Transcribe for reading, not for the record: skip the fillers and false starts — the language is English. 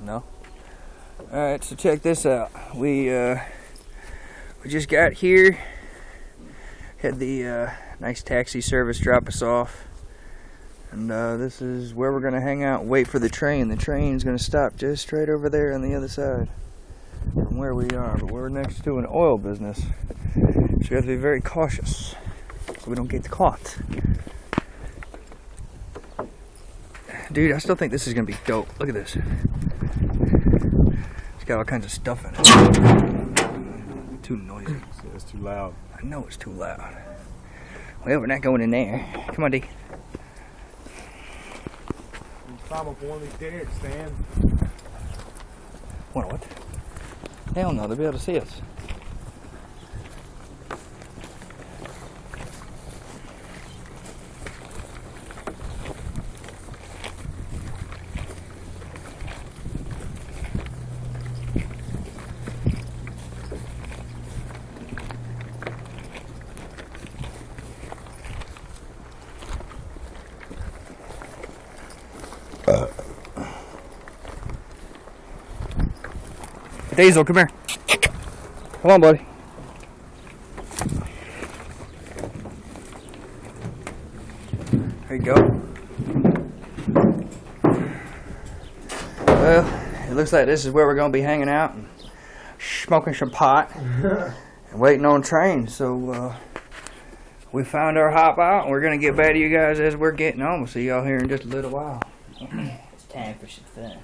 No? Alright, so check this out. We just got here. Had the nice taxi service drop us off. And this is where we're going to hang out and wait for the train. The train's going to stop just straight over there on the other side from where we are. But we're next to an oil business. So we have to be very cautious so we don't get caught. Dude, I still think this is going to be dope. Look at this. It's got all kinds of stuff in it. Too noisy. It's too loud. I know it's too loud. Well, we're not going in there. Come on, D. Climb up one of these derricks, Stan. What? Hell no, they'll be able to see us. Diesel, come here. Come on, buddy. There you go. Well, it looks like this is where we're going to be hanging out and smoking some pot and waiting on trains. So we found our hop out and we're going to get back to you guys as we're getting on. We'll see y'all here in just a little while. It's time for some fun.